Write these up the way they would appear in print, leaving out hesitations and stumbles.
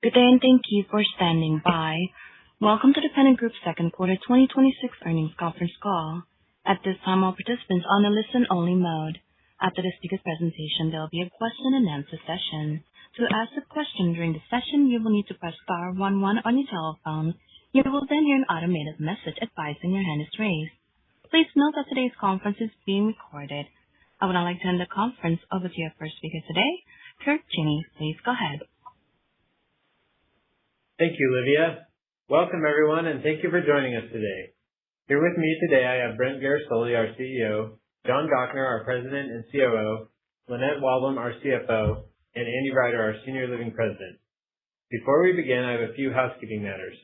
Good day, and thank you for standing by. Welcome to the Pennant Group second quarter 2026 earnings conference call. At this time, all participants are on a listen-only mode. After the speaker's presentation, there will be a question-and-answer session. To ask a question during the session, you will need to press star 11 on your telephone. You will then hear an automated message advising your hand is raised. Please note that today's conference is being recorded. I would now like to hand the conference over to your first speaker today, Kirk Cheney. Please go ahead. Thank you, Livia. Welcome, everyone, and thank you for joining us today. Here with me today, I have Brent Guerisoli, our CEO, John Gochnour, our President and COO, Lynette Walbom, our CFO, and Andy Ryder, our Senior Living President. Before we begin, I have a few housekeeping matters.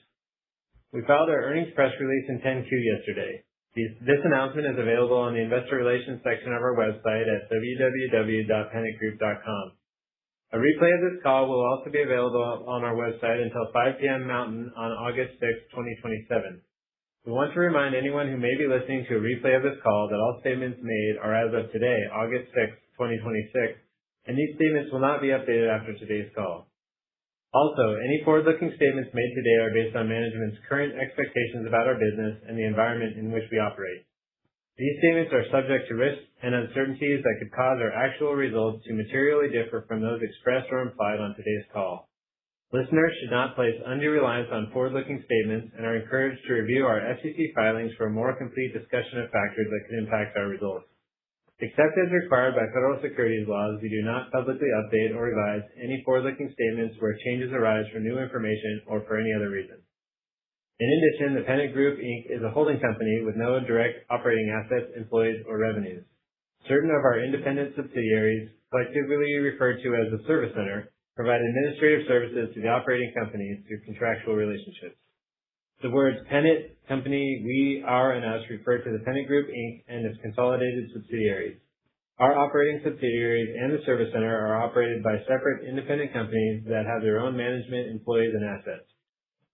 We filed our earnings press release in 10-Q yesterday. This announcement is available on the Investor Relations section of our website at www.pennantgroup.com. A replay of this call will also be available on our website until 5 p.m. Mountain on August 6, 2027. We want to remind anyone who may be listening to a replay of this call that all statements made are as of today, August 6, 2026, and these statements will not be updated after today's call. Also, any forward-looking statements made today are based on management's current expectations about our business and the environment in which we operate. These statements are subject to risks and uncertainties that could cause our actual results to materially differ from those expressed or implied on today's call. Listeners should not place undue reliance on forward-looking statements and are encouraged to review our SEC filings for a more complete discussion of factors that could impact our results. Except as required by federal securities laws, we do not publicly update or revise any forward-looking statements where changes arise from new information or for any other reason. In addition, the Pennant Group, Inc. is a holding company with no direct operating assets, employees, or revenues. Certain of our independent subsidiaries, collectively referred to as the service center, provide administrative services to the operating companies through contractual relationships. The words Pennant, company, we, our, and us refer to the Pennant Group, Inc. and its consolidated subsidiaries. Our operating subsidiaries and the service center are operated by separate independent companies that have their own management, employees, and assets.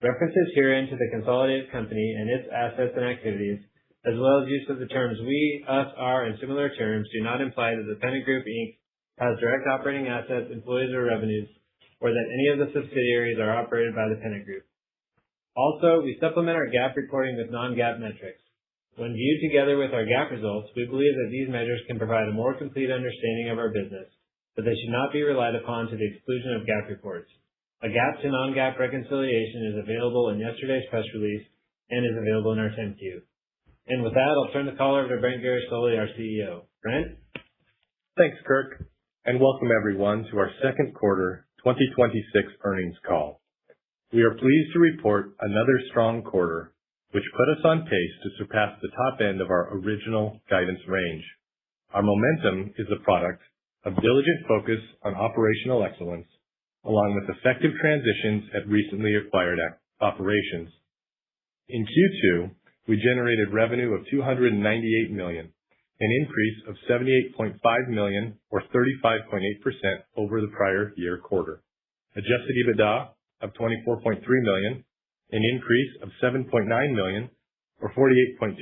References herein to the consolidated company and its assets and activities, as well as use of the terms we, us, our, and similar terms, do not imply that the Pennant Group, Inc. has direct operating assets, employees, or revenues, or that any of the subsidiaries are operated by the Pennant Group. Also, we supplement our GAAP reporting with non-GAAP metrics. When viewed together with our GAAP results, we believe that these measures can provide a more complete understanding of our business, but they should not be relied upon to the exclusion of GAAP reports. A GAAP to non-GAAP reconciliation is available in yesterday's press release and is available in our 10-Q. And with that, I'll turn the call over to Brent Guerisoli, our CEO. Brent? Thanks, Kirk, and welcome everyone to our second quarter 2026 earnings call. We are pleased to report another strong quarter, which put us on pace to surpass the top end of our original guidance range. Our momentum is the product of diligent focus on operational excellence, along with effective transitions at recently acquired operations. In Q2, we generated revenue of $298 million, an increase of $78.5 million or 35.8% over the prior year quarter. Adjusted EBITDA of $24.3 million, an increase of $7.9 million or 48.2%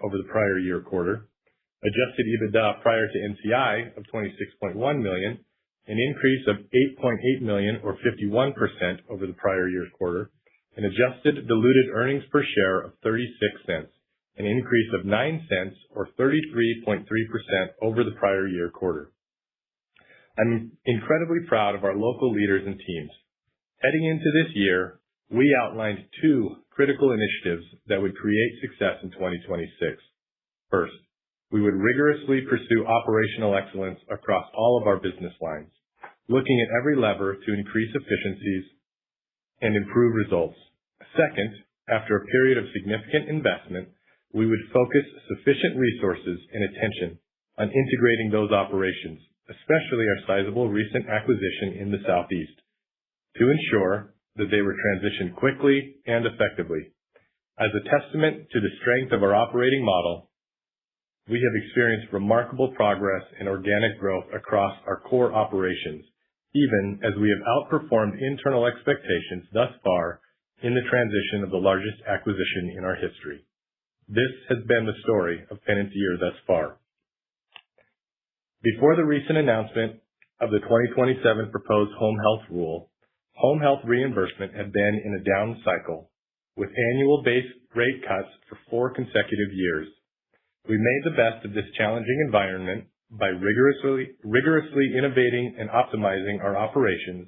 over the prior year quarter. Adjusted EBITDA prior to NCI of $26.1 million, an increase of $8.8 million or 51% over the prior year's quarter, and adjusted diluted earnings per share of 36 cents, an increase of 9 cents or 33.3% over the prior year quarter. I'm incredibly proud of our local leaders and teams. Heading into this year, we outlined two critical initiatives that would create success in 2026. First, we would rigorously pursue operational excellence across all of our business lines, looking at every lever to increase efficiencies and improve results. Second, after a period of significant investment, we would focus sufficient resources and attention on integrating those operations, especially our sizable recent acquisition in the Southeast, to ensure that they were transitioned quickly and effectively. As a testament to the strength of our operating model, we have experienced remarkable progress and organic growth across our core operations, even as we have outperformed internal expectations thus far in the transition of the largest acquisition in our history. This has been the story of Pennant's year thus far. Before the recent announcement of the 2027 proposed home health rule, home health reimbursement had been in a down cycle, with annual base rate cuts for 4 consecutive years. We made the best of this challenging environment by rigorously innovating and optimizing our operations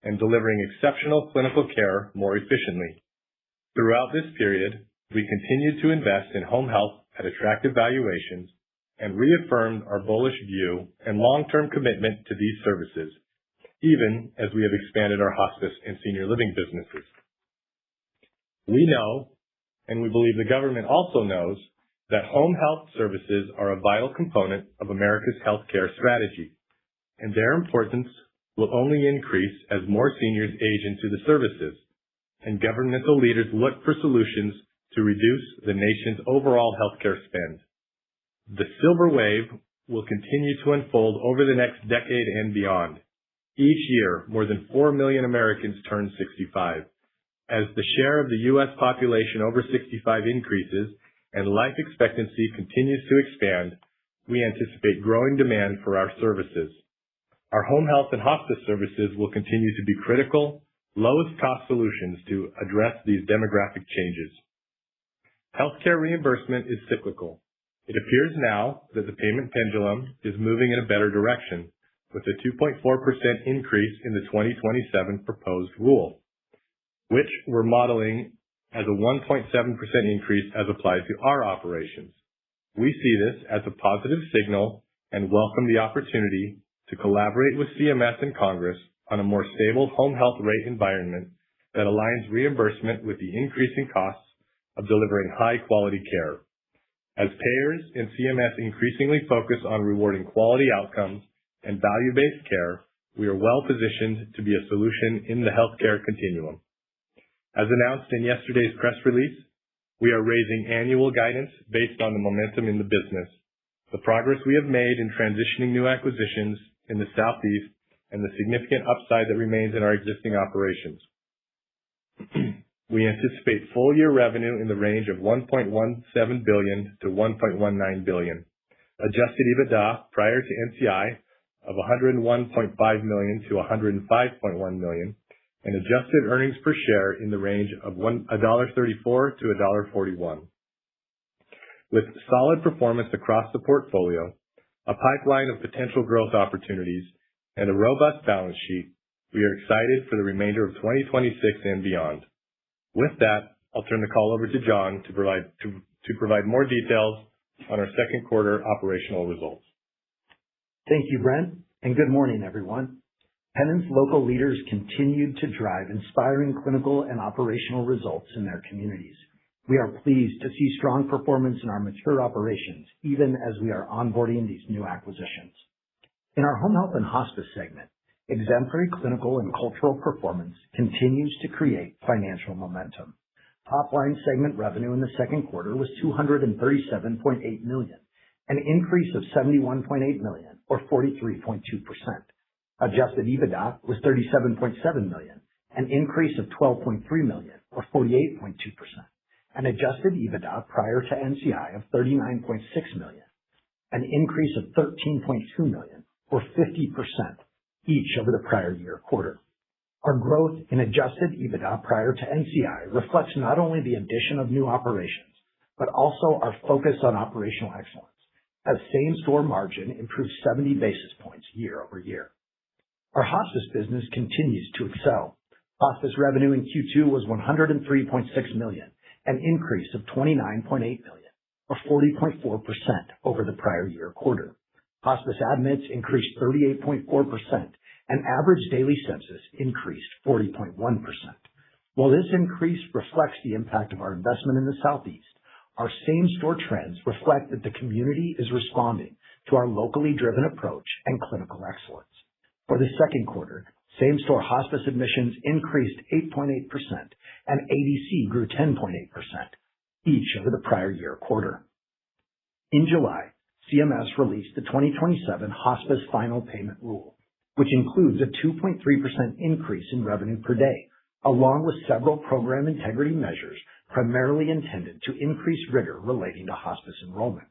and delivering exceptional clinical care more efficiently. Throughout this period, we continued to invest in home health at attractive valuations and reaffirmed our bullish view and long-term commitment to these services, even as we have expanded our hospice and senior living businesses. We know, and we believe the government also knows, that home health services are a vital component of America's healthcare strategy, and their importance will only increase as more seniors age into the services, and governmental leaders look for solutions to reduce the nation's overall healthcare spend. The silver wave will continue to unfold over the next decade and beyond. Each year, more than 4 million Americans turn 65. As the share of the U.S. population over 65 increases and life expectancy continues to expand, we anticipate growing demand for our services. Our home health and hospice services will continue to be critical, lowest cost solutions to address these demographic changes. Healthcare reimbursement is cyclical. It appears now that the payment pendulum is moving in a better direction, with a 2.4% increase in the 2027 proposed rule, which we're modeling as a 1.7% increase as applied to our operations. We see this as a positive signal and welcome the opportunity to collaborate with CMS and Congress on a more stable home health rate environment that aligns reimbursement with the increasing costs of delivering high-quality care. As payers and CMS increasingly focus on rewarding quality outcomes and value-based care, we are well positioned to be a solution in the healthcare continuum. As announced in yesterday's press release, we are raising annual guidance based on the momentum in the business, the progress we have made in transitioning new acquisitions in the Southeast, and the significant upside that remains in our existing operations. We anticipate full-year revenue in the range of $1.17 billion to $1.19 billion, adjusted EBITDA prior to NCI of $101.5 million to $105.1 million, and adjusted earnings per share in the range of $1.34 to $1.41. With solid performance across the portfolio, a pipeline of potential growth opportunities, and a robust balance sheet, we are excited for the remainder of 2026 and beyond. With that, I'll turn the call over to John to provide more details on our second quarter operational results. Thank you, Brent, and good morning, everyone. Pennant's local leaders continued to drive inspiring clinical and operational results in their communities. We are pleased to see strong performance in our mature operations, even as we are onboarding these new acquisitions. In our home health and hospice segment, exemplary clinical and cultural performance continues to create financial momentum. Top-line segment revenue in the second quarter was $237.8 million, an increase of $71.8 million, or 43.2%. Adjusted EBITDA was $37.7 million, an increase of $12.3 million, or 48.2%. And adjusted EBITDA prior to NCI of $39.6 million, an increase of $13.2 million, or 50%, each over the prior year quarter. Our growth in adjusted EBITDA prior to NCI reflects not only the addition of new operations, but also our focus on operational excellence, as same-store margin improved 70 basis points year over year. Our hospice business continues to excel. Hospice revenue in Q2 was $103.6 million, an increase of $29.8 million, or 40.4% over the prior year quarter. Hospice admits increased 38.4%, and average daily census increased 40.1%. While this increase reflects the impact of our investment in the Southeast, our same-store trends reflect that the community is responding to our locally driven approach and clinical excellence. For the second quarter, same-store hospice admissions increased 8.8%, and ADC grew 10.8%, each over the prior year quarter. In July, CMS released the 2027 Hospice Final Payment Rule, which includes a 2.3% increase in revenue per day, along with several program integrity measures primarily intended to increase rigor relating to hospice enrollment.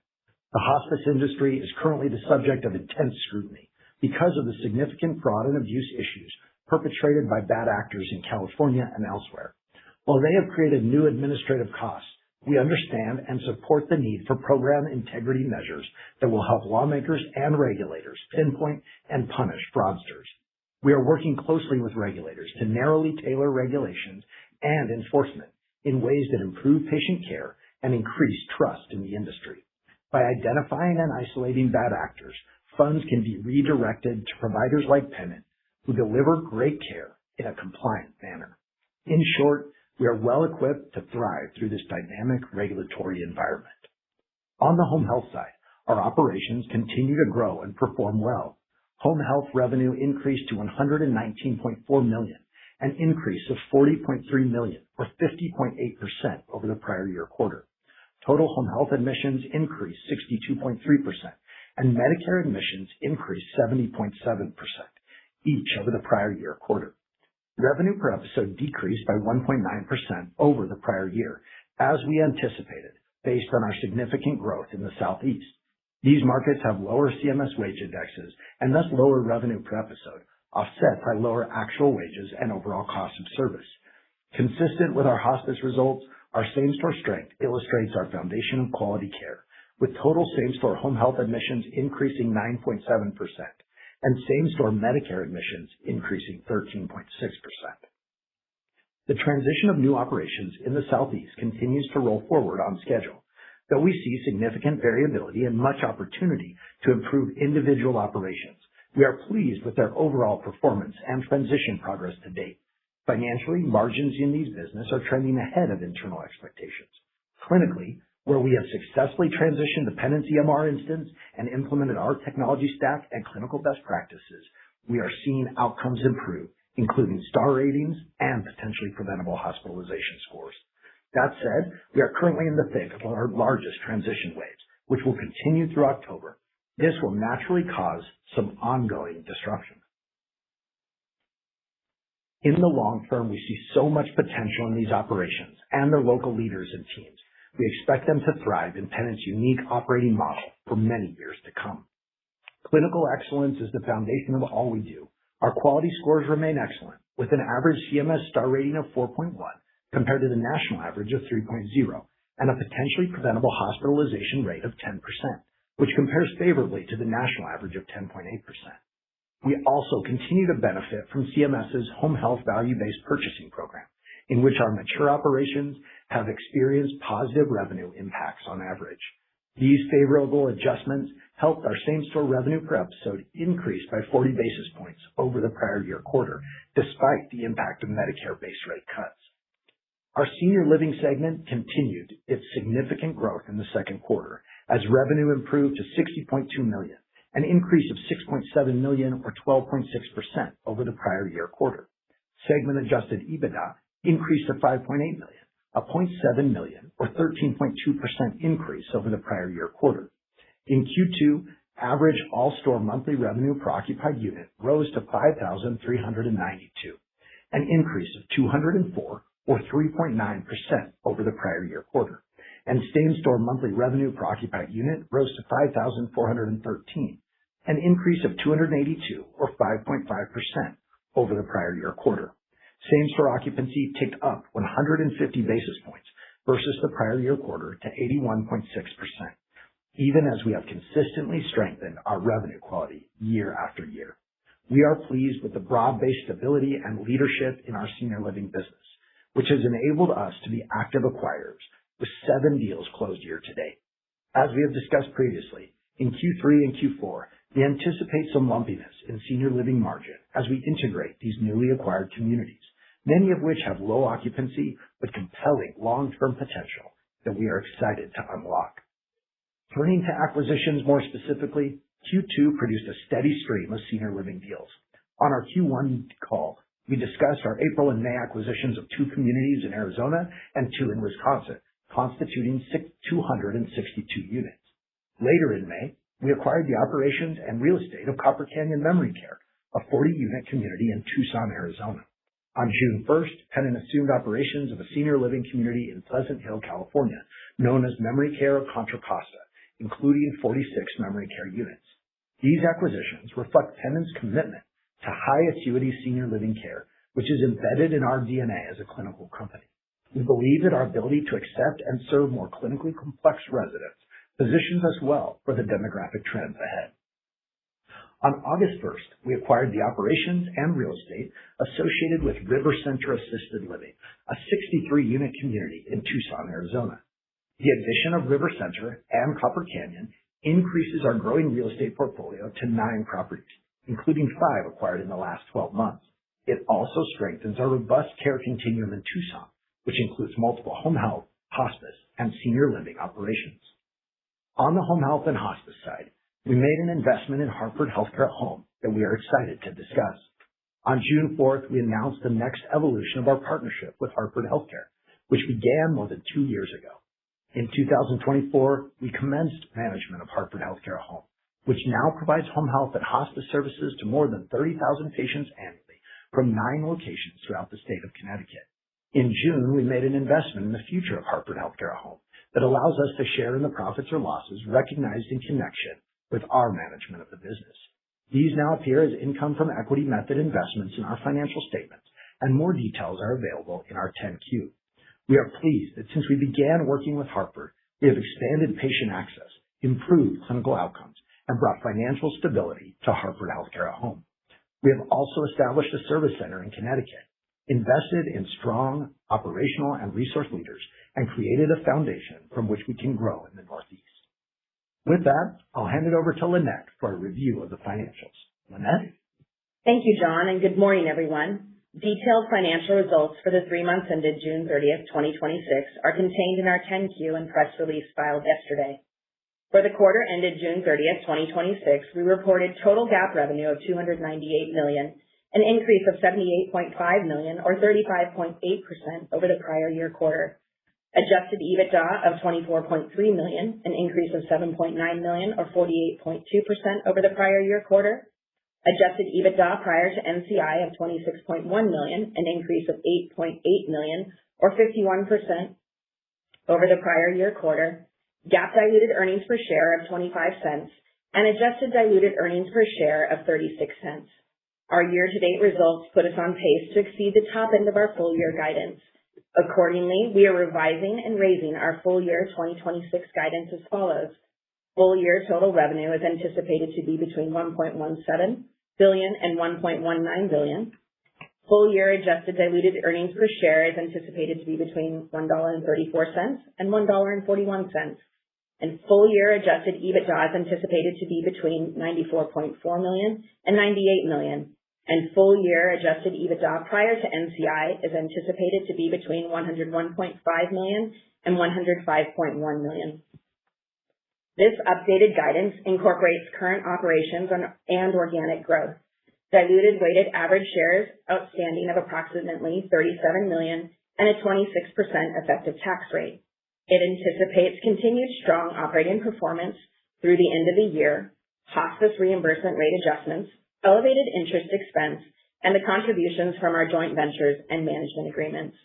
The hospice industry is currently the subject of intense scrutiny because of the significant fraud and abuse issues perpetrated by bad actors in California and elsewhere. While they have created new administrative costs, we understand and support the need for program integrity measures that will help lawmakers and regulators pinpoint and punish fraudsters. We are working closely with regulators to narrowly tailor regulations and enforcement in ways that improve patient care and increase trust in the industry. By identifying and isolating bad actors, funds can be redirected to providers like Pennant, who deliver great care in a compliant manner. In short, we are well equipped to thrive through this dynamic regulatory environment. On the home health side, our operations continue to grow and perform well. Home health revenue increased to $119.4 million, an increase of $40.3 million, or 50.8% over the prior year quarter. Total home health admissions increased 62.3%, and Medicare admissions increased 70.7%, each over the prior year quarter. Revenue per episode decreased by 1.9% over the prior year, as we anticipated, based on our significant growth in the Southeast. These markets have lower CMS wage indexes and thus lower revenue per episode, offset by lower actual wages and overall cost of service. Consistent with our hospice results, our same-store strength illustrates our foundation of quality care, with total same-store home health admissions increasing 9.7%. and same-store Medicare admissions increasing 13.6%. The transition of new operations in the Southeast continues to roll forward on schedule, though we see significant variability and much opportunity to improve individual operations. We are pleased with their overall performance and transition progress to date. Financially, margins in these businesses are trending ahead of internal expectations. Clinically, where we have successfully transitioned the Pennant EMR instance and implemented our technology stack and clinical best practices, we are seeing outcomes improve, including star ratings and potentially preventable hospitalization scores. That said, we are currently in the thick of our largest transition waves, which will continue through October. This will naturally cause some ongoing disruption. In the long term, we see so much potential in these operations and their local leaders and teams. We expect them to thrive in Pennant's unique operating model for many years to come. Clinical excellence is the foundation of all we do. Our quality scores remain excellent, with an average CMS star rating of 4.1 compared to the national average of 3.0, and a potentially preventable hospitalization rate of 10%, which compares favorably to the national average of 10.8%. We also continue to benefit from CMS's home health value-based purchasing program, in which our mature operations have experienced positive revenue impacts on average. These favorable adjustments helped our same-store revenue per episode increase by 40 basis points over the prior year quarter, despite the impact of Medicare base rate cuts. Our senior living segment continued its significant growth in the second quarter, as revenue improved to $60.2 million, an increase of $6.7 million or 12.6% over the prior year quarter. Segment adjusted EBITDA increased to $5.8 million, a $0.7 million or 13.2% increase over the prior year quarter. In Q2, average all-store monthly revenue per occupied unit rose to $5,392, an increase of 204 or 3.9% over the prior year quarter, and same-store monthly revenue per occupied unit rose to $5,413, an increase of 282 or 5.5% over the prior year quarter. Same-store occupancy ticked up 150 basis points versus the prior year quarter to 81.6%, even as we have consistently strengthened our revenue quality year after year. We are pleased with the broad-based stability and leadership in our senior living business, which has enabled us to be active acquirers, with 7 deals closed year to date. As we have discussed previously, in Q3 and Q4, we anticipate some lumpiness in senior living margin as we integrate these newly acquired communities, many of which have low occupancy but compelling long-term potential that we are excited to unlock. Turning to acquisitions more specifically, Q2 produced a steady stream of senior living deals. On our Q1 call, we discussed our April and May acquisitions of 2 communities in Arizona and 2 in Wisconsin, constituting 262 units. Later in May, we acquired the operations and real estate of Copper Canyon Memory Care, a 40-unit community in Tucson, Arizona. On June 1st, Pennant assumed operations of a senior living community in Pleasant Hill, California, known as Memory Care of Contra Costa, including 46 memory care units. These acquisitions reflect Pennant's commitment to high acuity senior living care, which is embedded in our DNA as a clinical company. We believe that our ability to accept and serve more clinically complex residents positions us well for the demographic trends ahead. On August 1st, we acquired the operations and real estate associated with River Center Assisted Living, a 63-unit community in Tucson, Arizona. The addition of River Center and Copper Canyon increases our growing real estate portfolio to 9 properties, including 5 acquired in the last 12 months. It also strengthens our robust care continuum in Tucson, which includes multiple home health, hospice, and senior living operations. On the home health and hospice side, we made an investment in Hartford Healthcare at Home that we are excited to discuss. On June 4th, we announced the next evolution of our partnership with Hartford Healthcare, which began more than 2 years ago. In 2024, we commenced management of Hartford Healthcare at Home, which now provides home health and hospice services to more than 30,000 patients annually from 9 locations throughout the state of Connecticut. In June, we made an investment in the future of Hartford Healthcare at Home that allows us to share in the profits or losses recognized in connection with our management of the business. These now appear as income from equity method investments in our financial statements, and more details are available in our 10-Q. We are pleased that since we began working with Hartford, we have expanded patient access, improved clinical outcomes, and brought financial stability to Hartford Healthcare at Home. We have also established a service center in Connecticut, invested in strong operational and resource leaders, and created a foundation from which we can grow in the Northeast. With that, I'll hand it over to Lynette for a review of the financials. Lynette? Thank you, John, and good morning, everyone. Detailed financial results for the 3 months ended June 30th, 2026 are contained in our 10-Q and press release filed yesterday. For the quarter ended June 30th, 2026, we reported total GAAP revenue of $298 million, an increase of $78.5 million or 35.8% over the prior year quarter. Adjusted EBITDA of $24.3 million, an increase of $7.9 million or 48.2% over the prior year quarter. Adjusted EBITDA prior to NCI of $26.1 million, an increase of $8.8 million or 51% over the prior year quarter. GAAP diluted earnings per share of 25 cents and adjusted diluted earnings per share of 36 cents. Our year-to-date results put us on pace to exceed the top end of our full year guidance. Accordingly, we are revising and raising our full year 2026 guidance as follows. Full year total revenue is anticipated to be between $1.17 billion and $1.19 billion. Full year adjusted diluted earnings per share is anticipated to be between $1.34 and $1.41. And full year adjusted EBITDA is anticipated to be between $94.4 million and $98 million. And full year adjusted EBITDA prior to NCI is anticipated to be between $101.5 million and $105.1 million. This updated guidance incorporates current operations and organic growth, diluted weighted average shares outstanding of approximately 37 million, and a 26% effective tax rate. It anticipates continued strong operating performance through the end of the year, hospice reimbursement rate adjustments, elevated interest expense, and the contributions from our joint ventures and management agreements.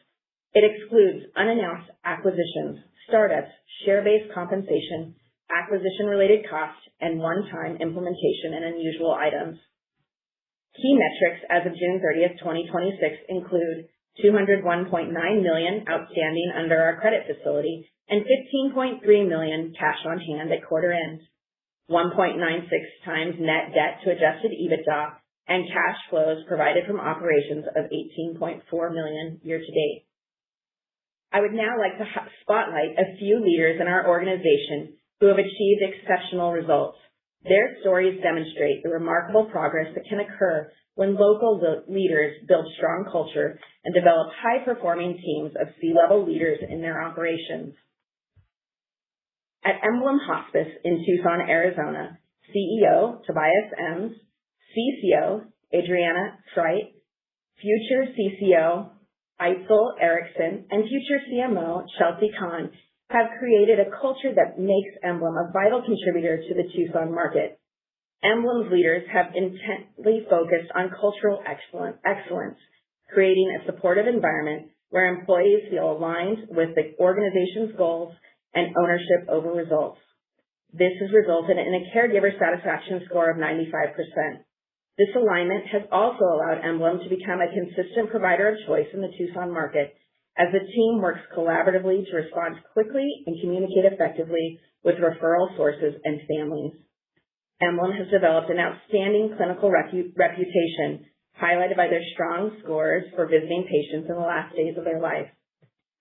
It excludes unannounced acquisitions, startups, share-based compensation, acquisition-related costs, and one-time implementation and unusual items. Key metrics as of June 30th, 2026 include $201.9 million outstanding under our credit facility and $15.3 million cash on hand at quarter end. 1.96 times net debt to adjusted EBITDA, and cash flows provided from operations of $18.4 million year to date. I would now like to spotlight a few leaders in our organization who have achieved exceptional results. Their stories demonstrate the remarkable progress that can occur when local leaders build strong culture and develop high-performing teams of C-level leaders in their operations. At Emblem Hospice in Tucson, Arizona, CEO Tobias Ems, CCO Adriana Treit, future CCO Eitzel Erickson, and future CMO Chelsea Kahn have created a culture that makes Emblem a vital contributor to the Tucson market. Emblem's leaders have intently focused on cultural excellence, creating a supportive environment where employees feel aligned with the organization's goals and ownership over results. This has resulted in a caregiver satisfaction score of 95%. This alignment has also allowed Emblem to become a consistent provider of choice in the Tucson market as the team works collaboratively to respond quickly and communicate effectively with referral sources and families. Emblem has developed an outstanding clinical reputation highlighted by their strong scores for visiting patients in the last days of their life.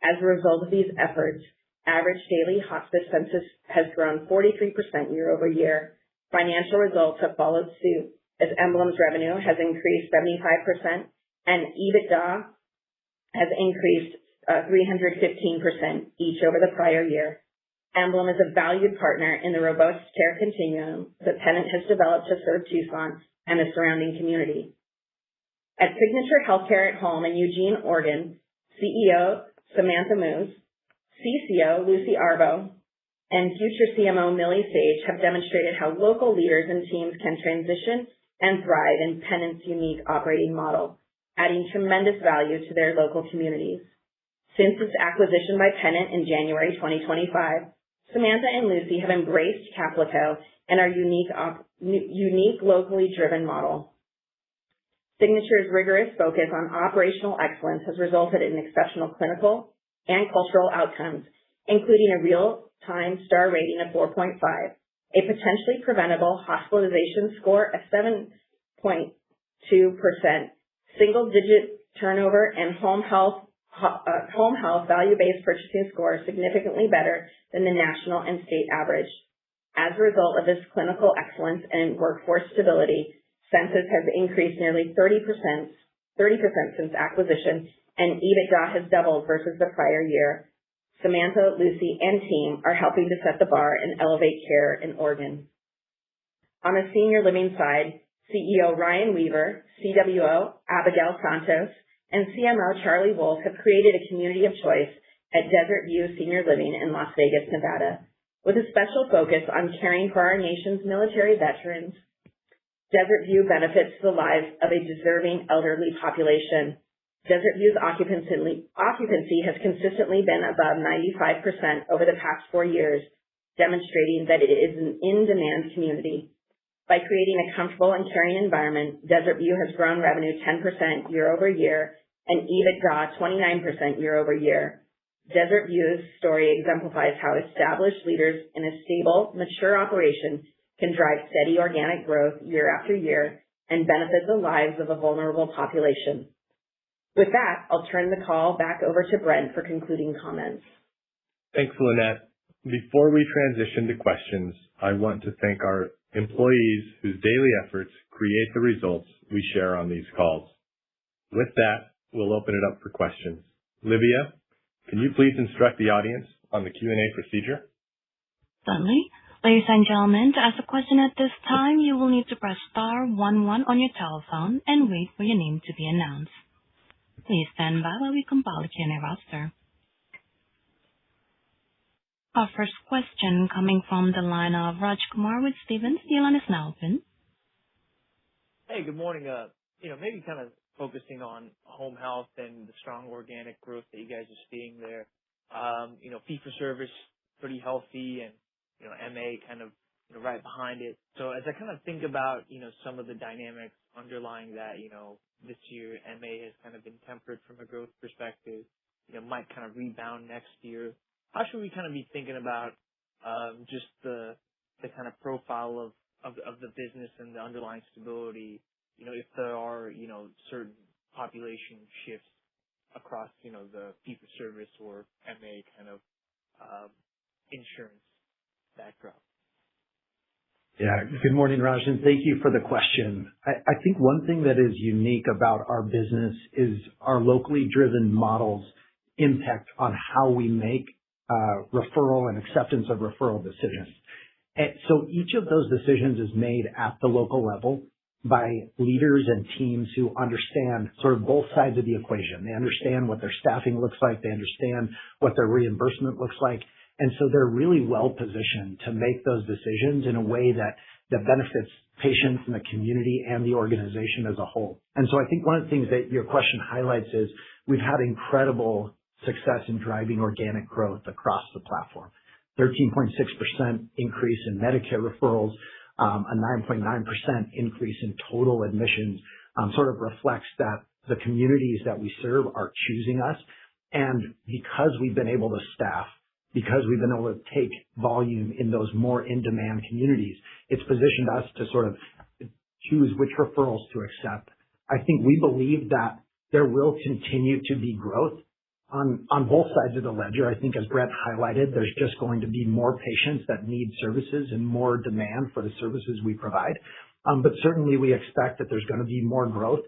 As a result of these efforts, average daily hospice census has grown 43% year over year. Financial results have followed suit as Emblem's revenue has increased 75% and EBITDA has increased 315% each over the prior year. Emblem is a valued partner in the robust care continuum that Pennant has developed to serve Tucson and the surrounding community. At Signature Healthcare at Home in Eugene, Oregon, CEO Samantha Moose, CCO Lucy Arbo, and future CMO Millie Sage have demonstrated how local leaders and teams can transition and thrive in Pennant's unique operating model, adding tremendous value to their local communities. Since its acquisition by Pennant in January 2025, Samantha and Lucy have embraced Caplico and our unique locally driven model. Signature's rigorous focus on operational excellence has resulted in exceptional clinical and cultural outcomes, including a real-time star rating of 4.5, a potentially preventable hospitalization score of 7.2%, single-digit turnover, and home health value-based purchasing score significantly better than the national and state average. As a result of this clinical excellence and workforce stability, census has increased nearly 30% since acquisition, and EBITDA has doubled versus the prior year. Samantha, Lucy, and team are helping to set the bar and elevate care in Oregon. On the senior living side, CEO Ryan Weaver, CWO Abigail Santos, and CMO Charlie Wolf have created a community of choice at Desert View Senior Living in Las Vegas, Nevada, with a special focus on caring for our nation's military veterans. Desert View benefits the lives of a deserving elderly population. Desert View's occupancy has consistently been above 95% over the past 4 years, demonstrating that it is an in-demand community. By creating a comfortable and caring environment, Desert View has grown revenue 10% year over year and EBITDA 29% year over year. Desert View's story exemplifies how established leaders in a stable, mature operation can drive steady organic growth year after year and benefit the lives of a vulnerable population. With that, I'll turn the call back over to Brent for concluding comments. Thanks, Lynette. Before we transition to questions, I want to thank our employees whose daily efforts create the results we share on these calls. With that, we'll open it up for questions. Livia, can you please instruct the audience on the Q&A procedure? Certainly. Ladies and gentlemen, to ask a question at this time, you will need to press star 11 on your telephone and wait for your name to be announced. Please stand by while we compile the Q&A roster. Our first question coming from the line of Raj Kumar with Stephens. The line is now open. Hey, good morning. Maybe kind of focusing on home health and the strong organic growth that you guys are seeing there. Fee-for-service pretty healthy and, MA kind of right behind it. So as I kind of think about, some of the dynamics underlying that, this year MA has kind of been tempered from a growth perspective, might kind of rebound next year. How should we kind of be thinking about just the kind of profile of the business and the underlying stability, if there are, certain population shifts across, the fee-for-service or MA kind of insurance backdrop? Yeah. Good morning, Raj, and thank you for the question. I think one thing that is unique about our business is our locally driven models impact on how we make referral and acceptance of referral decisions. And so each of those decisions is made at the local level by leaders and teams who understand sort of both sides of the equation. They understand what their staffing looks like. They understand what their reimbursement looks like. And so they're really well positioned to make those decisions in a way that benefits patients and the community and the organization as a whole. And so I think one of the things that your question highlights is we've had incredible success in driving organic growth across the platform. 13.6% increase in Medicare referrals, a 9.9% increase in total admissions, sort of reflects that the communities that we serve are choosing us. And because we've been able to staff, because we've been able to take volume in those more in-demand communities, it's positioned us to sort of choose which referrals to accept. I think we believe that there will continue to be growth on both sides of the ledger. I think, as Brent highlighted, there's just going to be more patients that need services and more demand for the services we provide. But certainly we expect that there's going to be more growth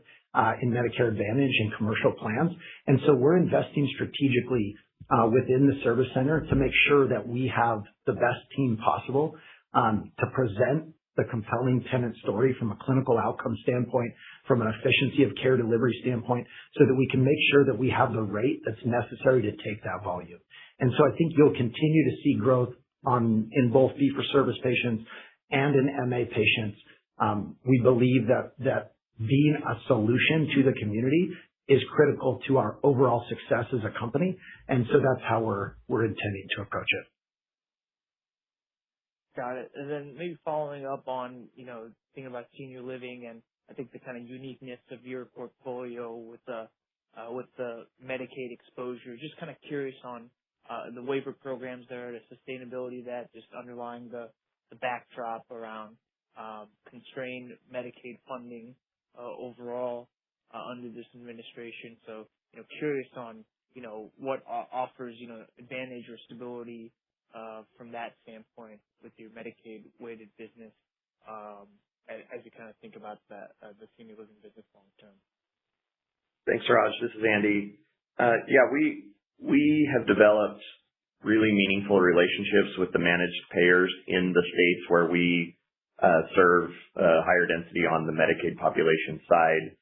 in Medicare Advantage and commercial plans. And so we're investing strategically within the service center to make sure that we have the best team possible to present the compelling Pennant story from a clinical outcome standpoint, from an efficiency of care delivery standpoint, so that we can make sure that we have the rate that's necessary to take that volume. And so I think you'll continue to see growth in both fee-for-service patients and in MA patients. We believe that being a solution to the community is critical to our overall success as a company. And so that's how we're intending to approach it. Got it. And then maybe following up on, thinking about senior living and I think the kind of uniqueness of your portfolio with the Medicaid exposure, just kind of curious on the waiver programs there, the sustainability of that, just underlying the backdrop around constrained Medicaid funding overall under this administration. So, curious on, what offers, advantage or stability from that standpoint with your Medicaid-weighted business as you kind of think about the senior living business long term. Thanks, Raj. This is Andy. We have developed really meaningful relationships with the managed payers in the states where we serve higher density on the Medicaid population side.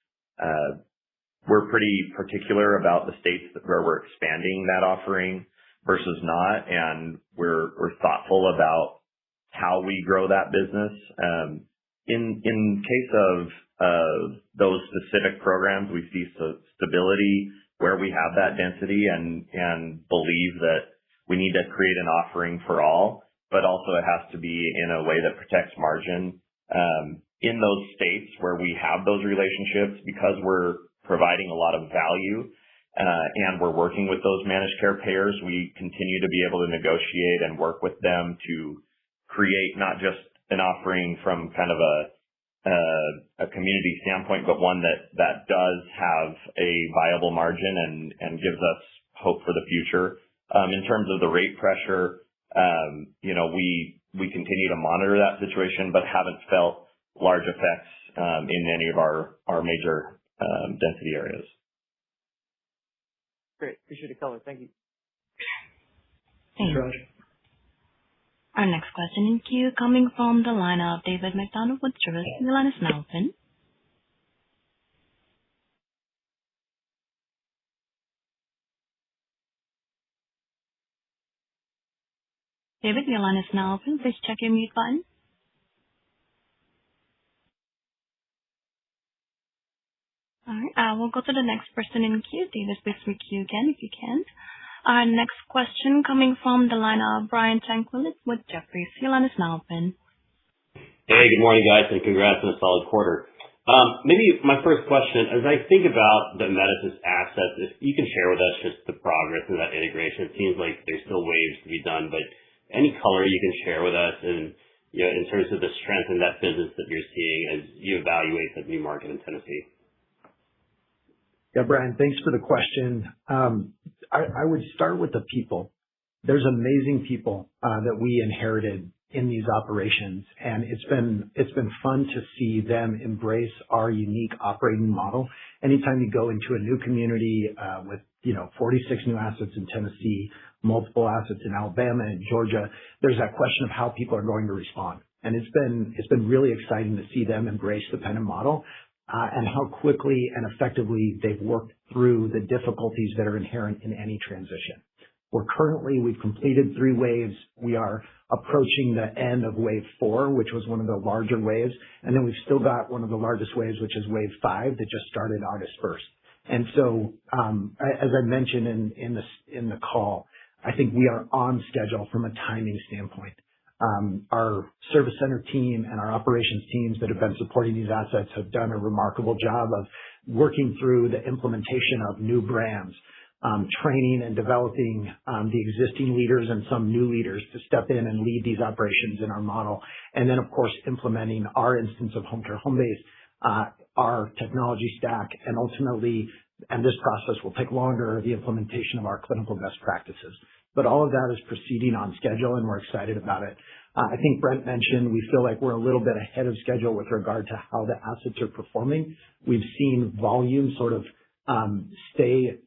We're pretty particular about the states where we're expanding that offering versus not, and we're thoughtful about how we grow that business. In case of those specific programs, we see stability where we have that density and believe that we need to create an offering for all, but also it has to be in a way that protects margin. In those states where we have those relationships, because we're providing a lot of value and we're working with those managed care payers, we continue to be able to negotiate and work with them to create not just an offering from kind of a community standpoint, but one that does have a viable margin and gives us hope for the future. In terms of the rate pressure, we continue to monitor that situation, but haven't felt large effects in any of our major density areas. Great. Appreciate the color. Thank you. Thanks, Raj. Our next question in queue coming from the line of David McDonald with Truist. The line is now open. David, your line is now open. Please check your mute button. All right. We'll go to the next person in queue. David, please re-queue again if you can. Our next question coming from the line of Brian Tanquilut with Jefferies. Your line is now open. Hey, good morning, guys, and congrats on a solid quarter. Maybe my first question, as I think about the Amedisys assets, if you can share with us just the progress of that integration. It seems like there's still waves to be done, but any color you can share with us and, in terms of the strength in that business that you're seeing as you evaluate the new market in Tennessee. Yeah, Brian, thanks for the question. I would start with the people. There's amazing people that we inherited in these operations, and it's been fun to see them embrace our unique operating model. Anytime you go into a new community with 46 new assets in Tennessee, multiple assets in Alabama and Georgia, there's that question of how people are going to respond. And it's been really exciting to see them embrace the Pennant model and how quickly and effectively they've worked through the difficulties that are inherent in any transition. We've completed 3 waves. We are approaching the end of wave 4, which was one of the larger waves. And then we've still got one of the largest waves, which is wave 5 that just started August 1st. And so, as I mentioned in the call, I think we are on schedule from a timing standpoint. Our service center team and our operations teams that have been supporting these assets have done a remarkable job of working through the implementation of new brands, training and developing the existing leaders and some new leaders to step in and lead these operations in our model. And then, of course, implementing our instance of home care home base, our technology stack, and ultimately, and this process will take longer, the implementation of our clinical best practices. But all of that is proceeding on schedule, and we're excited about it. I think Brent mentioned we feel like we're a little bit ahead of schedule with regard to how the assets are performing. We've seen volume sort of stay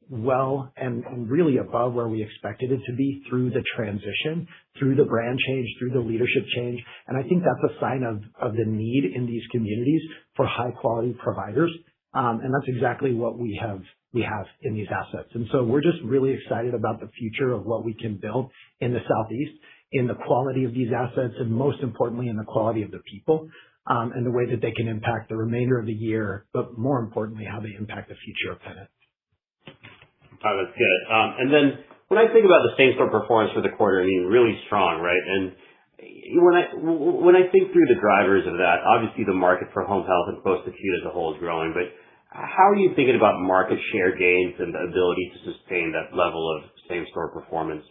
well and really above where we expected it to be through the transition, through the brand change, through the leadership change. And I think that's a sign of the need in these communities for high quality providers. And that's exactly what we have in these assets. And so we're just really excited about the future of what we can build in the Southeast, in the quality of these assets, and most importantly, in the quality of the people, and the way that they can impact the remainder of the year, but more importantly, how they impact the future of Pennant. Oh, that's good. And then when I think about the same-store performance for the quarter, I mean, really strong, right? And when I think through the drivers of that, obviously the market for home health and post-acute as a whole is growing, but how are you thinking about market share gains and the ability to sustain that level of same-store performance?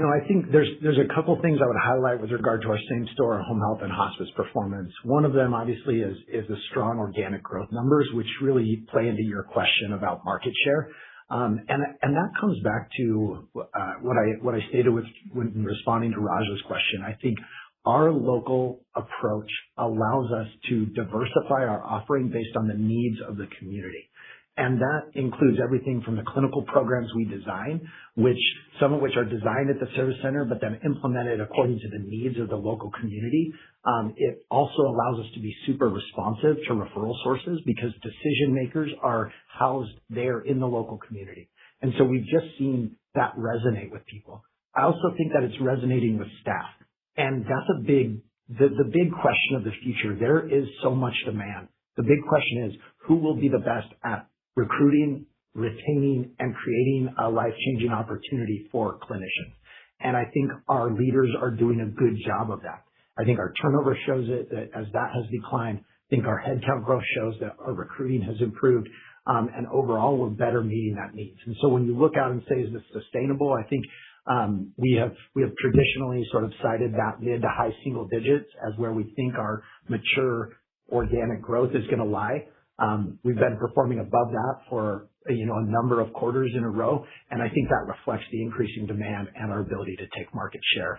I think there's a couple things I would highlight with regard to our same-store home health and hospice performance. One of them, obviously, is the strong organic growth numbers, which really play into your question about market share. And that comes back to what I stated when responding to Raj's question. I think our local approach allows us to diversify our offering based on the needs of the community. And that includes everything from the clinical programs we design, some of which are designed at the service center, but then implemented according to the needs of the local community. It also allows us to be super responsive to referral sources because decision makers are housed there in the local community. And so we've just seen that resonate with people. I also think that it's resonating with staff. And that's the big question of the future. There is so much demand. The big question is, who will be the best at recruiting, retaining, and creating a life-changing opportunity for clinicians? And I think our leaders are doing a good job of that. I think our turnover shows it, that as that has declined. I think our headcount growth shows that our recruiting has improved, and overall we're better meeting that needs. And so when you look out and say, is this sustainable? I think we have traditionally sort of cited that mid to high single digits as where we think our mature organic growth is going to lie. We've been performing above that for a number of quarters in a row, and I think that reflects the increasing demand and our ability to take market share.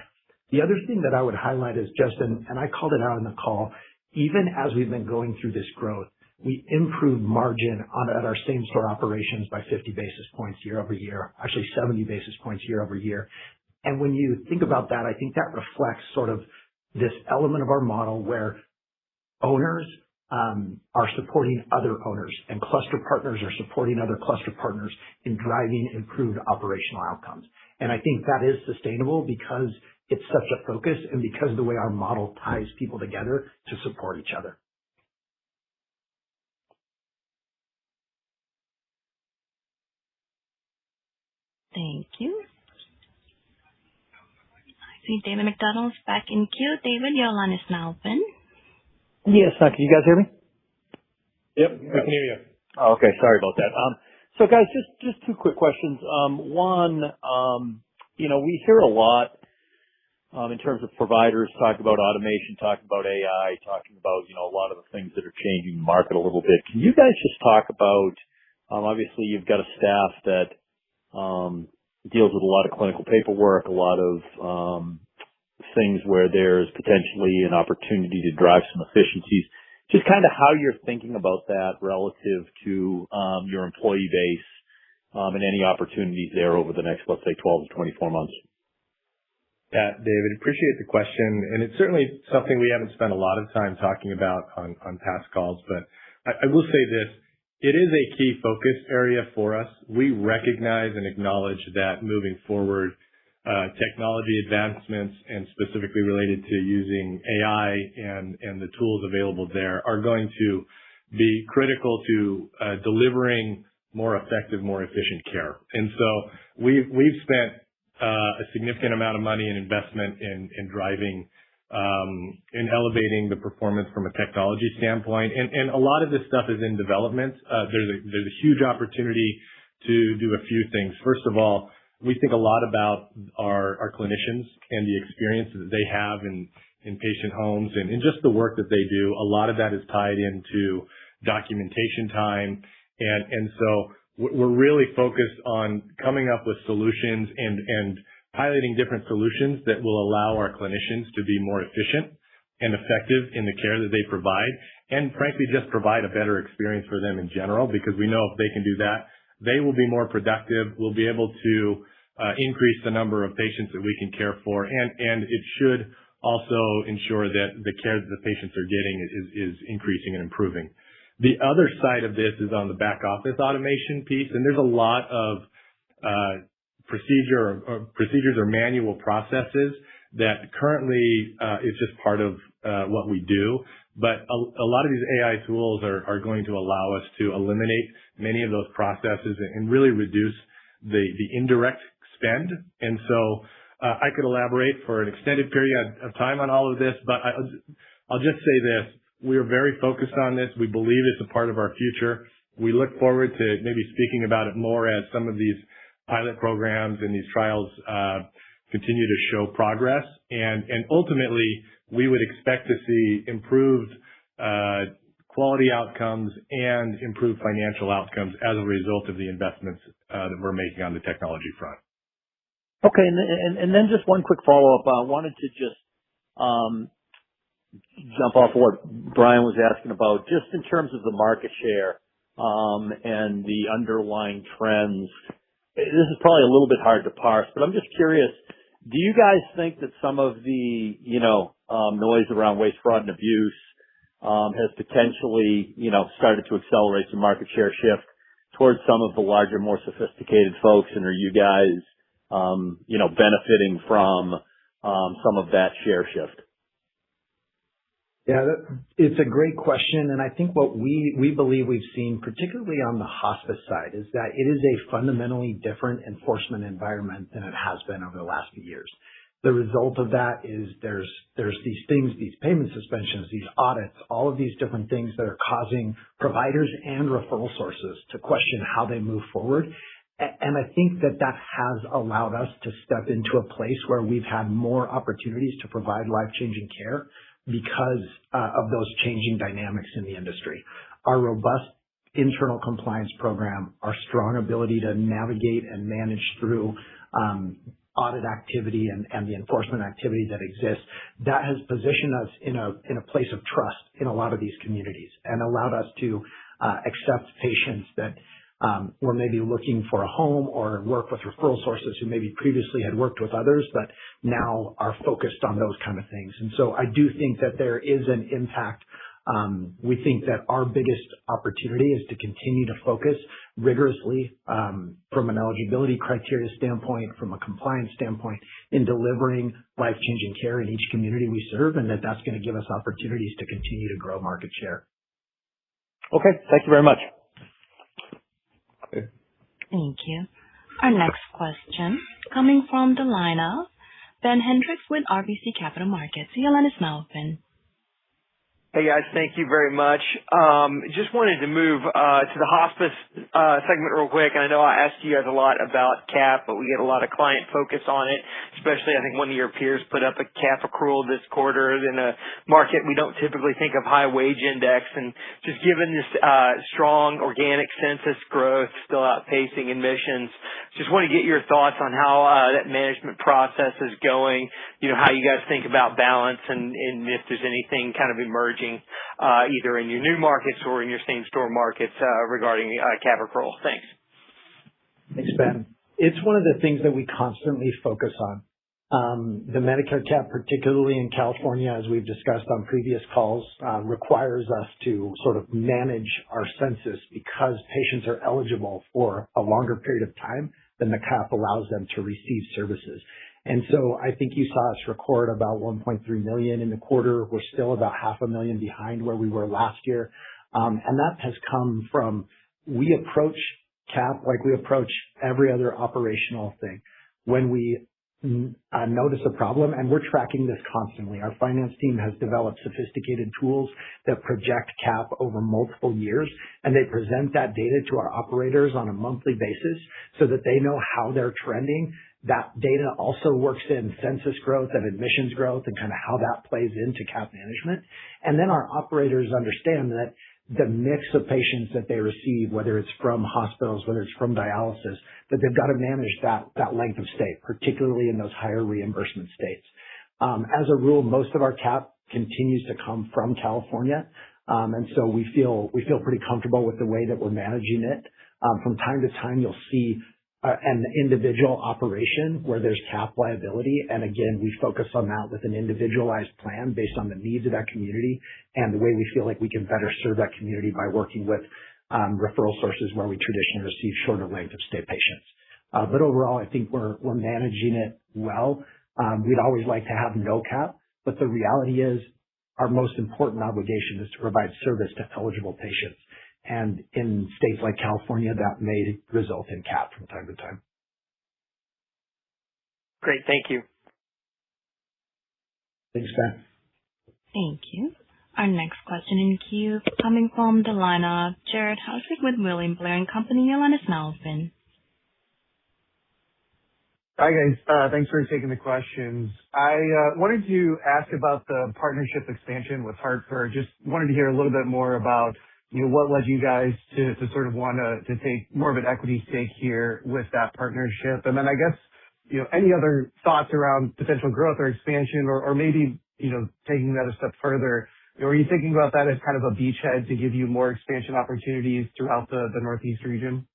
The other thing that I would highlight is just, and I called it out in the call, even as we've been going through this growth, we improved margin at our same-store operations by 50 basis points year over year, actually 70 basis points year over year. And when you think about that, I think that reflects sort of this element of our model where owners are supporting other owners, and cluster partners are supporting other cluster partners in driving improved operational outcomes. And I think that is sustainable because it's such a focus and because of the way our model ties people together to support each other. Thank you. I see David McDonald's back in queue. David, your line is now open. Yes, can you guys hear me? Yep, I can hear you. Oh, okay, sorry about that. So guys, just two quick questions. One, we hear a lot in terms of providers talk about automation, talking about AI, talking about, a lot of the things that are changing the market a little bit. Can you guys just talk about, obviously you've got a staff that deals with a lot of clinical paperwork, a lot of things where there's potentially an opportunity to drive some efficiencies. Just kind of how you're thinking about that relative to your employee base and any opportunities there over the next, let's say, 12 to 24 months. Yeah, David, appreciate the question. And it's certainly something we haven't spent a lot of time talking about on past calls, but I will say this. It is a key focus area for us. We recognize and acknowledge that moving forward, technology advancements and specifically related to using AI and the tools available there are going to be critical to delivering more effective, more efficient care. And so we've spent a significant amount of money and investment in driving in elevating the performance from a technology standpoint. And a lot of this stuff is in development. There's a huge opportunity to do a few things. First of all, we think a lot about our clinicians and the experience that they have in patient homes and just the work that they do. A lot of that is tied into documentation time. And so we're really focused on coming up with solutions and piloting different solutions that will allow our clinicians to be more efficient and effective in the care that they provide, and frankly, just provide a better experience for them in general, because we know if they can do that, they will be more productive. We'll be able to increase the number of patients that we can care for, and it should also ensure that the care that the patients are getting is increasing and improving. The other side of this is on the back office automation piece, and there's a lot of procedures or manual processes that currently is just part of what we do. But a lot of these AI tools are going to allow us to eliminate many of those processes and really reduce the indirect spend. And so I could elaborate for an extended period of time on all of this, but I'll just say this. We are very focused on this. We believe it's a part of our future. We look forward to maybe speaking about it more as some of these pilot programs and these trials continue to show progress. And ultimately, we would expect to see improved quality outcomes and improved financial outcomes as a result of the investments that we're making on the technology front. Okay, and then just one quick follow-up. I wanted to just jump off what Brian was asking about, just in terms of the market share and the underlying trends. This is probably a little bit hard to parse, but I'm just curious, do you guys think that some of the, noise around waste, fraud, and abuse has potentially, started to accelerate some market share shift towards some of the larger, more sophisticated folks? And are you guys, benefiting from some of that share shift? Yeah, it's a great question. And I think what we believe we've seen, particularly on the hospice side, is that it is a fundamentally different enforcement environment than it has been over the last few years. The result of that is there's these things, these payment suspensions, these audits, all of these different things that are causing providers and referral sources to question how they move forward. And I think that has allowed us to step into a place where we've had more opportunities to provide life-changing care because of those changing dynamics in the industry. Our robust internal compliance program, our strong ability to navigate and manage through audit activity and the enforcement activity that exists, that has positioned us in a place of trust in a lot of these communities and allowed us to accept patients that were maybe looking for a home or work with referral sources who maybe previously had worked with others, but now are focused on those kind of things. And so I do think that there is an impact. We think that our biggest opportunity is to continue to focus rigorously from an eligibility criteria standpoint, from a compliance standpoint, in delivering life-changing care in each community we serve, and that's going to give us opportunities to continue to grow market share. Okay, thank you very much. Thank you. Our next question coming from the line of Ben Hendricks with RBC Capital Markets. Your line is now open. Hey guys, thank you very much. Just wanted to move to the hospice segment real quick. And I know I asked you guys a lot about CAP, but we get a lot of client focus on it, especially I think one of your peers put up a CAP accrual this quarter in a market we don't typically think of high wage index. And just given this strong organic census growth still outpacing admissions, just want to get your thoughts on how that management process is going, how you guys think about balance and if there's anything kind of emerging either in your new markets or in your same store markets regarding CAP accrual. Thanks. Thanks, Ben. It's one of the things that we constantly focus on. The Medicare cap, particularly in California, as we've discussed on previous calls, requires us to sort of manage our census because patients are eligible for a longer period of time than the cap allows them to receive services. And so I think you saw us record about 1.3 million in the quarter. We're still about 500,000 behind where we were last year. And that has come from, we approach CAP like we approach every other operational thing. When we notice a problem, and we're tracking this constantly. Our finance team has developed sophisticated tools that project CAP over multiple years, and they present that data to our operators on a monthly basis so that they know how they're trending. That data also works in census growth and admissions growth and kind of how that plays into CAP management. And then our operators understand that the mix of patients that they receive, whether it's from hospitals, whether it's from dialysis, that they've got to manage that length of stay, particularly in those higher reimbursement states. As a rule, most of our CAP continues to come from California. And so we feel pretty comfortable with the way that we're managing it. From time to time, you'll see an individual operation where there's CAP liability. And again, we focus on that with an individualized plan based on the needs of that community and the way we feel like we can better serve that community by working with referral sources where we traditionally receive shorter length of stay patients. But overall, I think we're managing it well. We'd always like to have no CAP, but the reality is our most important obligation is to provide service to eligible patients. And in states like California, that may result in CAP from time to time. Great. Thank you. Thanks, Ben. Thank you. Our next question in queue coming from the line of Jared Hauswick with William Blair & Company. Your line is now open. Hi, guys. Thanks for taking the questions. I wanted to ask about the partnership expansion with Hartford. Just wanted to hear a little bit more about what led you guys to sort of want to take more of an equity stake here with that partnership. And then I guess, any other thoughts around potential growth or expansion or maybe, taking that a step further, are you thinking about that as kind of a beachhead to give you more expansion opportunities throughout the Northeast region?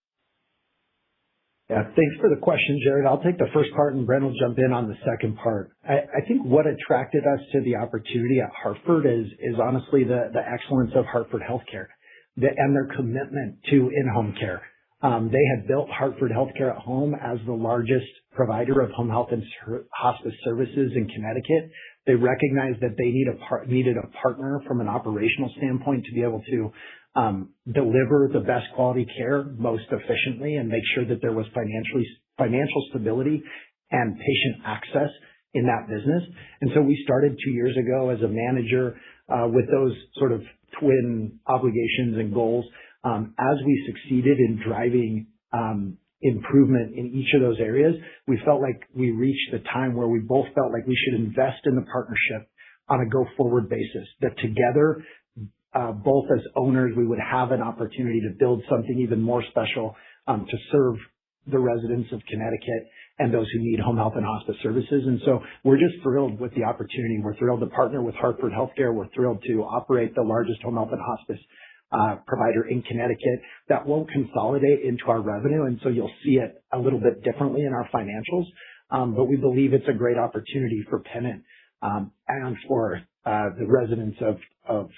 Yeah, thanks for the question, Jared. I'll take the first part and Brent will jump in on the second part. I think what attracted us to the opportunity at Hartford is honestly the excellence of Hartford Healthcare and their commitment to in-home care. They had built Hartford Healthcare at Home as the largest provider of home health and hospice services in Connecticut. They recognized that they needed a partner from an operational standpoint to be able to deliver the best quality care most efficiently and make sure that there was financial stability and patient access in that business. And so we started 2 years ago as a manager with those sort of twin obligations and goals. As we succeeded in driving improvement in each of those areas, we felt like we reached the time where we both felt like we should invest in the partnership on a go-forward basis, that together, both as owners, we would have an opportunity to build something even more special to serve the residents of Connecticut and those who need home health and hospice services. And so we're just thrilled with the opportunity. We're thrilled to partner with Hartford Healthcare. We're thrilled to operate the largest home health and hospice provider in Connecticut. That won't consolidate into our revenue, and so you'll see it a little bit differently in our financials. But we believe it's a great opportunity for Pennant and for the residents of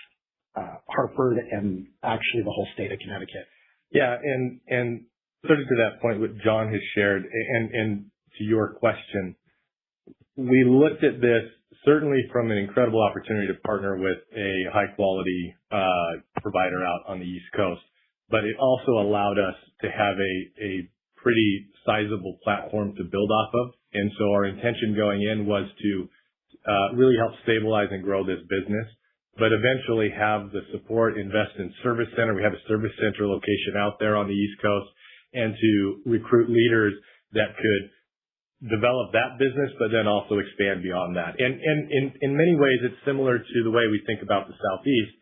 Hartford and actually the whole state of Connecticut. Yeah, and sort of to that point, what John has shared, and to your question, we looked at this certainly from an incredible opportunity to partner with a high-quality provider out on the East Coast, but it also allowed us to have a pretty sizable platform to build off of. And so our intention going in was to really help stabilize and grow this business, but eventually have the support, invest in service center. We have a service center location out there on the East Coast, and to recruit leaders that could develop that business, but then also expand beyond that. And in many ways, it's similar to the way we think about the Southeast.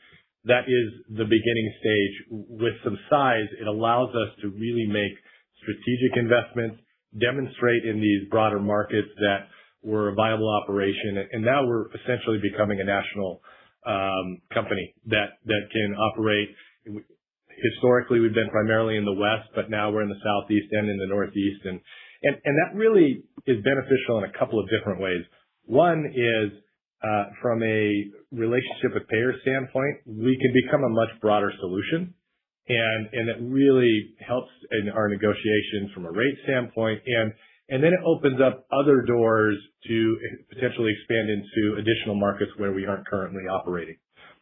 That is the beginning stage. With some size, it allows us to really make strategic investments, demonstrate in these broader markets that we're a viable operation. And now we're essentially becoming a national company that can operate. Historically, we've been primarily in the West, but now we're in the Southeast and in the Northeast. And that really is beneficial in a couple of different ways. One is from a relationship with payer standpoint, we can become a much broader solution. And it really helps in our negotiations from a rate standpoint. And then it opens up other doors to potentially expand into additional markets where we aren't currently operating.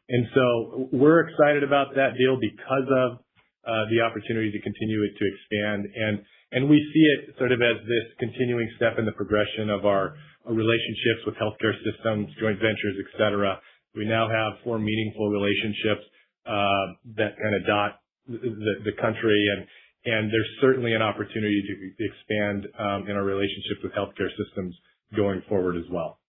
And so we're excited about that deal because of the opportunity to continue it to expand. And we see it sort of as this continuing step in the progression of our relationships with healthcare systems, joint ventures, et cetera. We now have 4 meaningful relationships that kind of dot the country, and there's certainly an opportunity to expand in our relationships with healthcare systems going forward as well.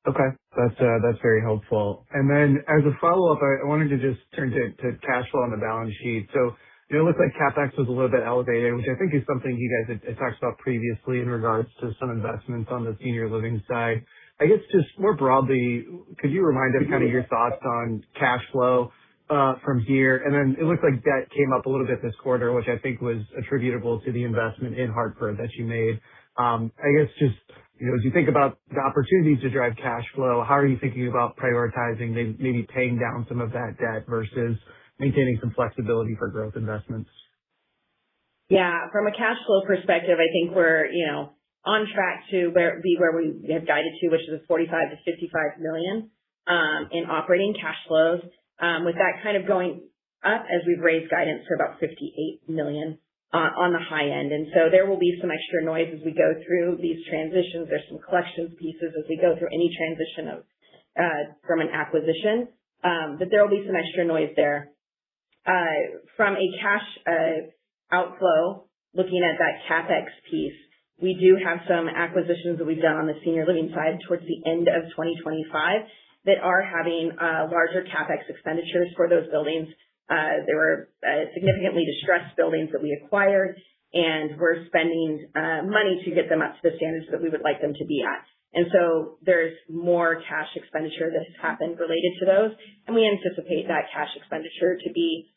Okay. That's very helpful. And then as a follow-up, I wanted to just turn to cash flow on the balance sheet. So it looks like CapEx was a little bit elevated, which I think is something you guys had talked about previously in regards to some investments on the senior living side. I guess just more broadly, could you remind us kind of your thoughts on cash flow from here? And then it looks like debt came up a little bit this quarter, which I think was attributable to the investment in Hartford that you made. I guess just, as you think about the opportunities to drive cash flow, how are you thinking about prioritizing maybe paying down some of that debt versus maintaining some flexibility for growth investments? Yeah, from a cash flow perspective, I think we're, on track to be where we have guided to, which is $45 to $55 million in operating cash flows. With that kind of going up as we've raised guidance to about $58 million on the high end. And so there will be some extra noise as we go through these transitions. There's some collections pieces as we go through any transition from an acquisition, but there will be some extra noise there. From a cash outflow, looking at that CapEx piece, we do have some acquisitions that we've done on the senior living side towards the end of 2025 that are having larger CapEx expenditures for those buildings. There were significantly distressed buildings that we acquired, and we're spending money to get them up to the standards that we would like them to be at. And so there's more cash expenditure that has happened related to those, and we anticipate that cash expenditure to be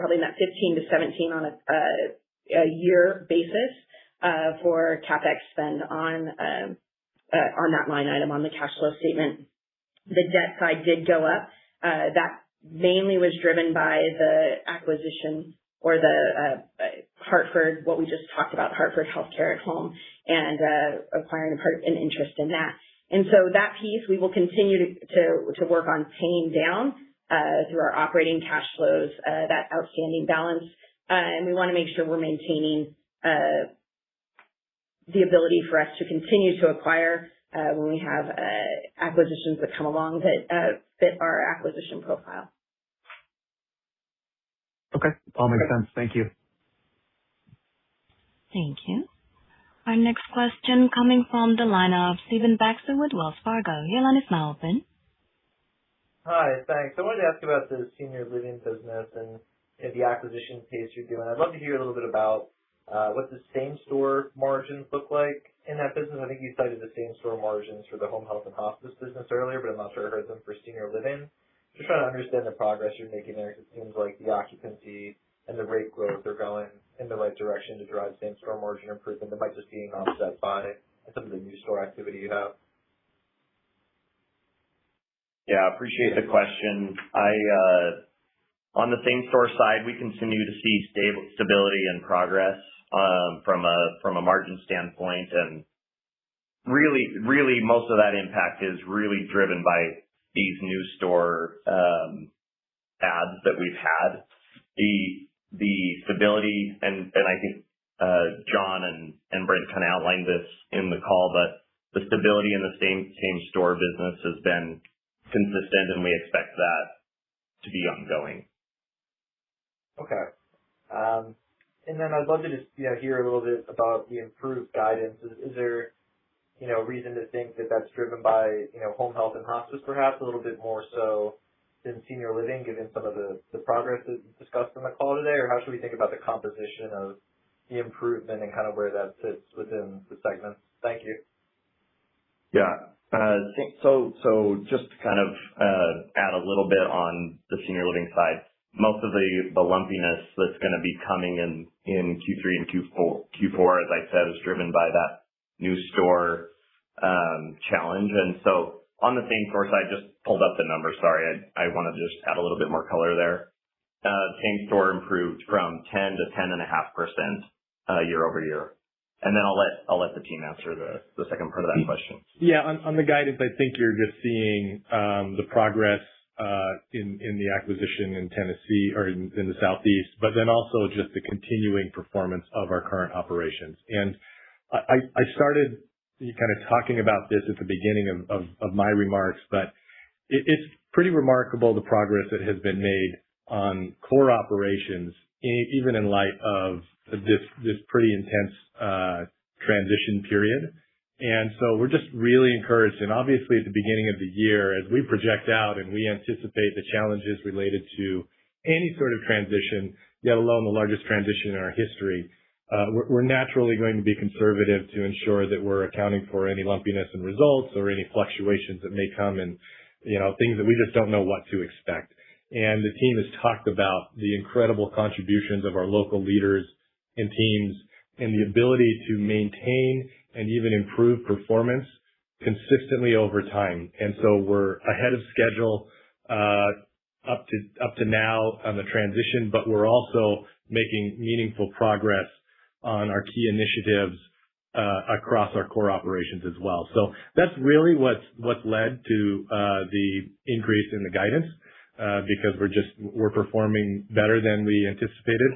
probably in that 15 to 17 on a year basis for CapEx spend on that line item on the cash flow statement. The debt side did go up. That mainly was driven by the acquisition or the Hartford, what we just talked about, Hartford Healthcare at Home, and acquiring an interest in that. And so that piece we will continue to work on paying down through our operating cash flows, that outstanding balance. And we want to make sure we're maintaining the ability for us to continue to acquire when we have acquisitions that come along that fit our acquisition profile. Okay. All makes sense. Thank you. Thank you. Our next question coming from the line of Stephen Baxter with Wells Fargo. Your line is now open. Hi, thanks. I wanted to ask about the senior living business and the acquisition pace you're doing. I'd love to hear a little bit about what the same-store margins look like in that business. I think you cited the same-store margins for the home health and hospice business earlier, but I'm not sure I heard them for senior living. Just trying to understand the progress you're making there, because it seems like the occupancy and the rate growth are going in the right direction to drive same-store margin improvement. That might just being offset by some of the new store activity you have. Yeah, appreciate the question. On the same-store side, we continue to see stability and progress from a margin standpoint, and really most of that impact is really driven by these new store ads that we've had. The stability, and I think John and Brent kind of outlined this in the call, but the stability in the same store business has been consistent, and we expect that to be ongoing. Okay. And then I'd love to just hear a little bit about the improved guidance. Is there reason to think that that's driven by home health and hospice, perhaps a little bit more so than senior living, given some of the progress that you discussed in the call today? Or how should we think about the composition of the improvement and kind of where that sits within the segments? Thank you. Yeah. So just to kind of add a little bit on the senior living side, most of the lumpiness that's going to be coming in Q3 and Q4, as I said, is driven by that new store challenge. And so on the same store side, just pulled up the numbers. Sorry, I want to just add a little bit more color there. Same store improved from 10 to 10.5% year over year. And then I'll let the team answer the second part of that question. Yeah, on the guidance, I think you're just seeing the progress in the acquisition in Tennessee or in the Southeast, but then also just the continuing performance of our current operations. And I started kind of talking about this at the beginning of my remarks, but it's pretty remarkable the progress that has been made on core operations, even in light of this pretty intense transition period. And so we're just really encouraged. And obviously at the beginning of the year, as we project out and we anticipate the challenges related to any sort of transition, yet alone the largest transition in our history, we're naturally going to be conservative to ensure that we're accounting for any lumpiness in results or any fluctuations that may come in, things that we just don't know what to expect. And the team has talked about the incredible contributions of our local leaders and teams and the ability to maintain and even improve performance consistently over time. And so we're ahead of schedule up to now on the transition, but we're also making meaningful progress on our key initiatives across our core operations as well. So that's really what's led to the increase in the guidance, because we're performing better than we anticipated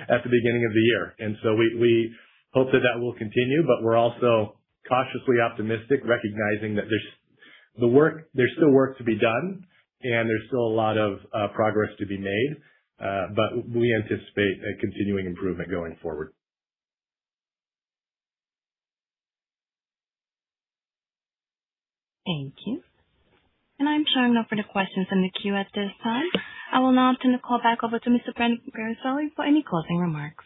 at the beginning of the year. And so we hope that will continue, but we're also cautiously optimistic, recognizing that there's still work to be done and there's still a lot of progress to be made. But we anticipate a continuing improvement going forward. Thank you. And I'm showing no further questions in the queue at this time. I will now turn the call back over to Mr. Brent Guerisoli for any closing remarks.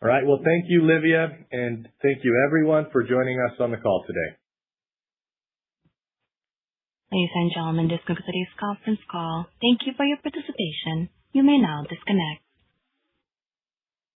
All right. Well, thank you, Livia, and thank you everyone for joining us on the call today. Ladies and gentlemen, this concludes today's conference call. Thank you for your participation. You may now disconnect.